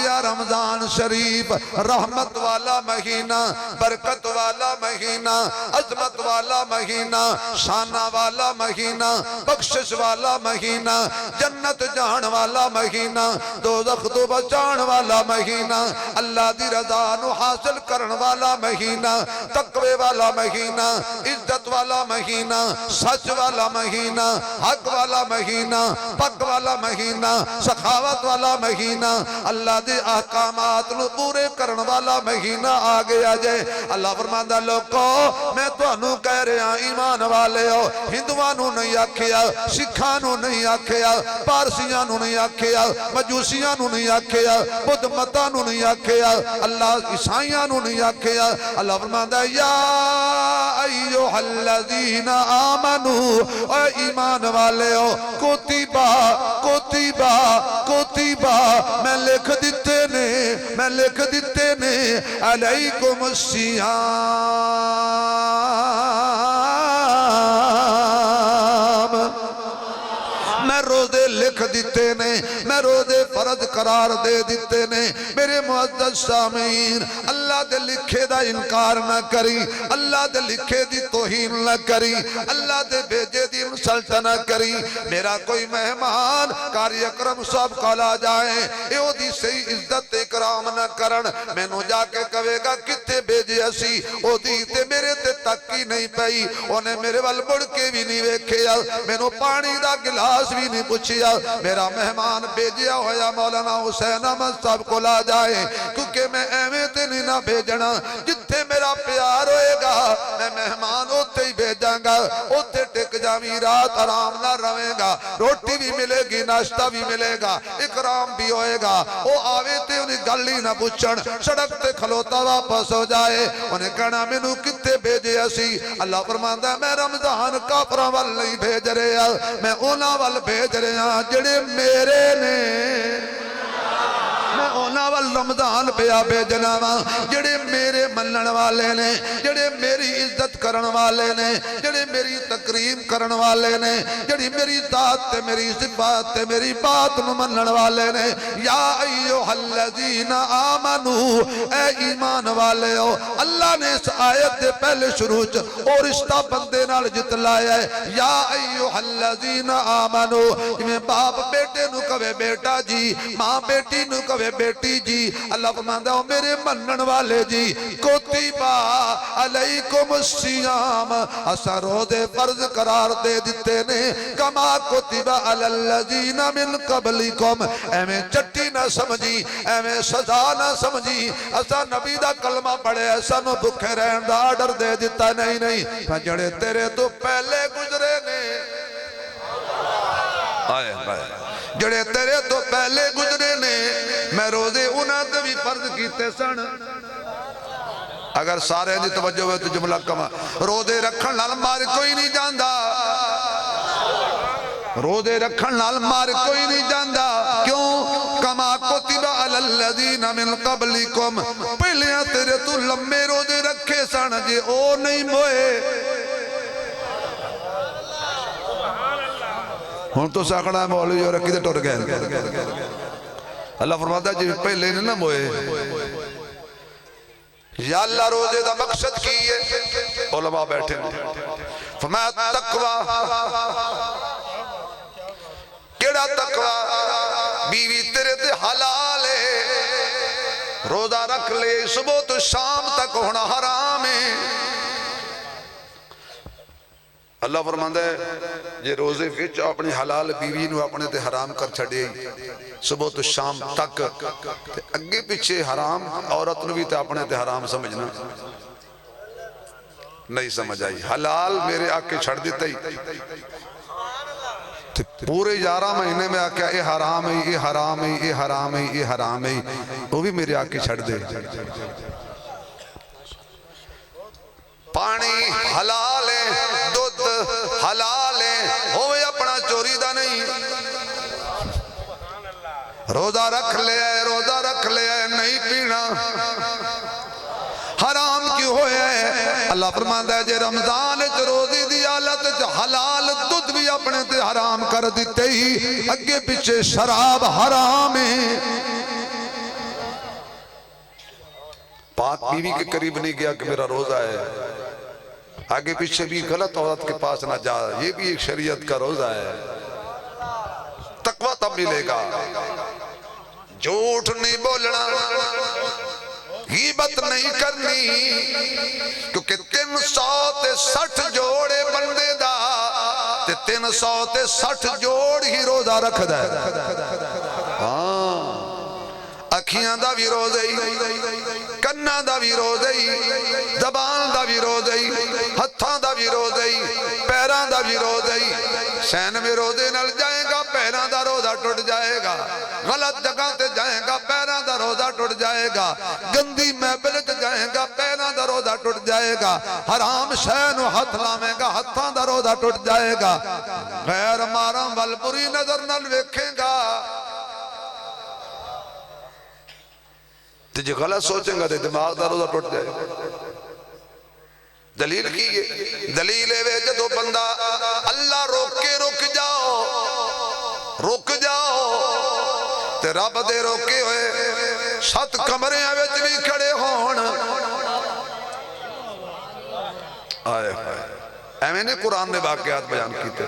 گیا رمضان شریف، رحمت والا مہینہ، برکت والا مہینہ، عظمت والا مہینہ، شانہ والا مہینہ، بخشش والا مہینہ، جنت جان والا مہینہ، دوزخ تو بچان والا مہینہ، اللہ دی رضا نو حاصل کرن والا مہینہ، تقوی والا مہینہ، عزت والا مہینہ، سچ والا مہینہ، حق والا مہینہ، پاک والا مہینہ، سخاوت والا مہینہ، اللہ دے احکامات نو پورے کرن والا مہینہ آ گیا جے۔ اللہ فرماندا لوکو میں تانوں کہہ رہا ایمان والے ہو، ہندوؤں نو نہیں آکھیا، سکھاں نو نہیں آکھیا، پارسیاں نو نہیں آکھیا، مجوسیاں نو نہیں آکھیا، بدھ متاں نو نہیں آکھیا، اللہ عیسائیاں نو نہیں آکھیا۔ اللہ فرماندا یا ایھا الذین آمنو، اے ایمان والے ہو، کتبہ کتبہ کتبہ میں لکھ دیتے نے علیکم الصیام، میں روزے لکھ دیتے نے، میں روزے فرض قرار دے دیتے نے۔ میرے معزز سامعین، اللہ دے لکھے دا انکار نہ کری، اللہ دے لکھے دی توہین نہ کری، اللہ دے بھیجے دی انسلٹ نہ کری۔ میرا کوئی مہمان قاری اکرم صاحب کالا جائے، ایو دی صحیح عزت اکرام نہ کرن، میں نو جا کے کہے گا کتے بھیجے اسی، او دی تے میرے تے تک کی نہیں پئی، انہیں میرے وال بڑھ کے بھی نہیں ویکھیا، میں نو پانی دا گلاس بھی نہیں پوچھیا۔ میرا مہمان بھیجیا ہویا مولانا حسین احمد صاحب کو لا جائے، کیونکہ میں ایویں تے نہیں نہ بھیجنا، جتھے میرا پیار ہوئے گا میں مہمان ہوتے ہی بھیجاں گا، ہوتے ٹک جاویں، رات آرام نہ رویں گا، روٹی بھی ملے گی، ناشتہ بھی ملے گا، اکرام بھی ہوئے گا۔ وہ آوے تے انہیں گلی نہ پوچھن، سڑک تے کھلوتا واپس ہو جائے، انہیں کہنا میں نو کتے بھیجے اسی۔ اللہ فرماندا ہے میں رمضان کافراں وال نہیں بھیج رہا، میں انہاں وال بھیج رہا جڑے میرے نے، میں اونا وال رمضان پیا بھیجنا وا جڑے میرے منن والے نے، جڑے میری عزت کرن والے نے، جڑے میری تکریم کرن والے نے، جڑی میری ذات تے میری صفات تے میری بات نو منن والے نے۔ یا ایھا الذین آمنو، اے ایمان والے ہو، اللہ نے اس آیت دے پہلے شروع چ اور رشتہ بندے نال جتلایا ہے۔ یا ایھا الذین آمنو، میں باپ بیٹے نو کہے بیٹا جی، ماں بیٹی نو کہے بیٹی جی، اللہ فرماندا ہے میرے منن والے جی، کتبہ علیکم الصیام، اسا روزے فرض قرار دے دیتے نے، کما کتبہ علی الذین من قبلکم، ایویں چٹی نہ سمجھی، ایویں سزا نہ سمجھی، اسا نبی دا کلمہ پڑھے سانو بھکھے رہن دا آرڈر دے دیتا نہیں، جڑے تیرے تو پہلے گزرے نے، جڑے تیرے تو پہلے گزرے نے، میں روزے انہاں تے بھی فرض کیتے سن۔ اگر سارے دی توجہ ہوئے تو جملہ کما، روزے رکھن نال مار کوئی نہیں جاندا، روزے رکھن نال مار کوئی نہیں جاندا، کیوں؟ کما کتب علی الذین من قبلکم، پہلیاں تیرے تو لمبے روزے رکھے سن جے او نہیں موئے۔ ہون تو ساکڑا مولوی اور رکھی دے ٹوٹ گئے۔ اللہ فرماتا ہے جی پہلے نے نہ موئے، یا اللہ روزے دا مقصد کی ہے، علماء بیٹھے فرمایا تقوی، کیڑا تقوی؟ بیوی تیرے تے حلال ہے، روزہ رکھ لے صبح تو شام تک ہونا حرام ہے۔ اللہ فرماندا ہے یہ روزے وچ اپنی حلال بیوی نو اپنے تے حرام کر چھڑے، صبح تو شام تک تے اگے پیچھے حرام، عورت نو بھی تے اپنے تے حرام سمجھنا نہیں سمجھ آئی۔ حلال میرے آکے چھڑ دیتا ہی، پورے 11 مہینے میں آکے اے حرام ہے، اے حرام ہے، اے حرام ہے، اے حرام ہے، وہ بھی میرے آکے چھڑ دے۔ پانی حلال ہے، دودھ حلال ہے، ہوئے اپنا چوری دا نہیں۔ روزہ رکھ لے آئے، روزہ رکھ لے آئے، نہیں پینا حرام کیوں ہوئے ہے؟ اللہ فرماندا ہے جے رمضان اچ روزی دی حالت اچ حلال دودھ بھی اپنے تے حرام کر دیتے ہی، اگے پیچھے شراب حرام ہے۔ پاک بیوی کے قریب نہیں گیا کہ میرا روزہ ہے، آگے پیچھے بھی غلط عورت کے پاس نہ جا، یہ بھی ایک شریعت کا روزہ ہے۔ تقویٰ تب ملے گا، جھوٹ نہیں بولنا، غیبت نہیں کرنی، کیونکہ 360 جوڑے بندے دا تے 360 جوڑ ہی روزہ رکھ دا ہے۔ اکھیاں دا بھی روزہ ہی، کنا دا بھی روزہ ہی، زبان دا بھی روزہ ہی، ہتھاں دا بھی روزہ ہی، پیران دا بھی روزہ ہی۔ سین میں روزے نل جائے گا پیران دا روزہ ٹوٹ جائے گا، غلط جگہ تے جائے گا پیران دا روزہ ٹوٹ جائے گا، گندی محفل تے جائے گا پیران دا روزہ ٹوٹ جائے گا، حرام شے نو ہتھ لاویں گا ہتھاں دا روزہ ٹوٹ جائے گا، غیر ماراں ول بری نظر نال ویکھے گا تے جے غلط سوچیں گا تے دماغ دا روزہ ٹوٹ جائے گا۔ دلیل کی ہے، دلیل ہے جدو بندہ اللہ روکے رک جاؤ تے رب دے روکے ہوئے 7 کمرے وچ بھی کھڑے ہون، آئے ایویں نے قرآن نے واقعات بیان کیتے۔